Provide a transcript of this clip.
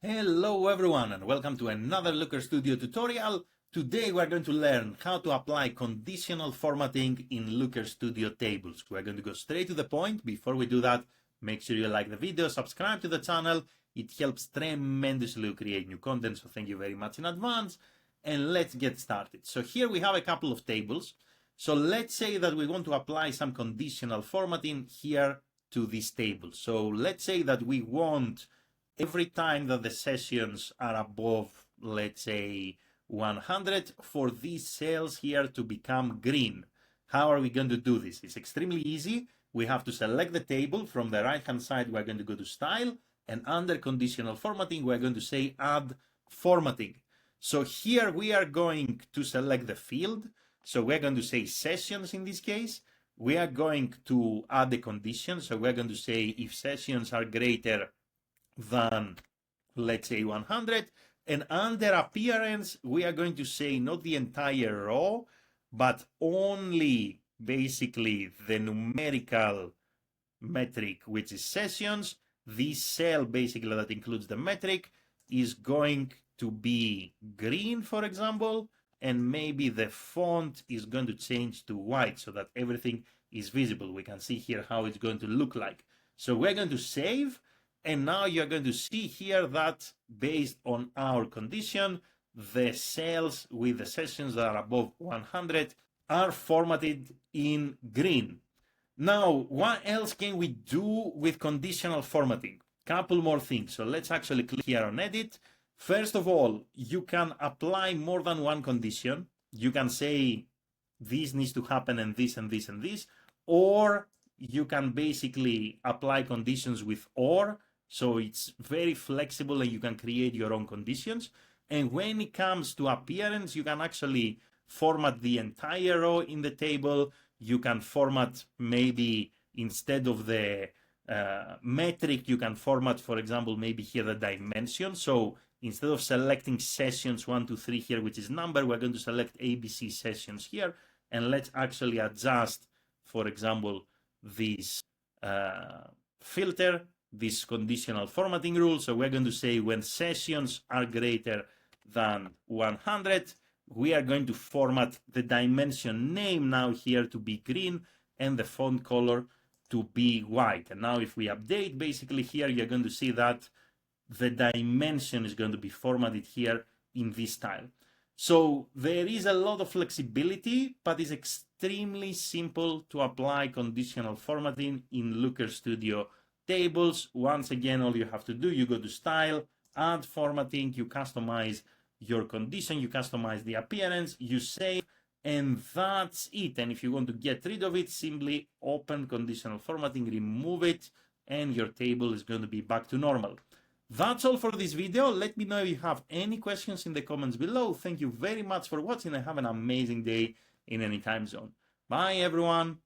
Hello everyone and welcome to another Looker Studio tutorial. Today we're going to learn how to apply conditional formatting in Looker Studio tables. We're going to go straight to the point. Before we do that, make sure you like the video, subscribe to the channel. It helps tremendously to create new content, so thank you very much in advance. And let's get started. So here we have a couple of tables. So let's say that we want to apply some conditional formatting here to this table. So let's say that we want every time that the sessions are above, let's say 100, for these cells here to become green. How are we going to do this? It's extremely easy. We have to select the table. From the right hand side, we're going to go to Style, and under Conditional Formatting, we're going to say Add Formatting. So here we are going to select the field. So we're going to say Sessions in this case. We are going to add the condition. So we're going to say if sessions are greater than, let's say, 100, and under appearance we are going to say not the entire row but only basically the numerical metric, which is sessions. This cell basically that includes the metric is going to be green, for example, and maybe the font is going to change to white so that everything is visible. We can see here how it's going to look like. So we're going to save. And now you're going to see here that based on our condition, the cells with the sessions that are above 100 are formatted in green. Now, what else can we do with conditional formatting? Couple more things. So let's actually click here on Edit. First of all, you can apply more than one condition. You can say this needs to happen and this and this and this, or you can basically apply conditions with or. So it's very flexible and you can create your own conditions. And when it comes to appearance, you can actually format the entire row in the table. You can format maybe instead of the metric, you can format, for example, maybe here the dimension. So instead of selecting sessions 1, 2, 3 here, which is number, we're going to select ABC sessions here. And let's actually adjust, for example, this filter, this conditional formatting rule. So we're going to say when sessions are greater than 100, we are going to format the dimension name now here to be green and the font color to be white. And now if we update, basically here you're going to see that the dimension is going to be formatted here in this style. So there is a lot of flexibility, but it's extremely simple to apply conditional formatting in Looker Studio tables. Once again, all you have to do, you go to Style, Add Formatting, you customize your condition, you customize the appearance, you save, and that's it. And if you want to get rid of it, simply open Conditional Formatting, remove it, and your table is going to be back to normal. That's all for this video. Let me know if you have any questions in the comments below. Thank you very much for watching and have an amazing day in any time zone. Bye, everyone.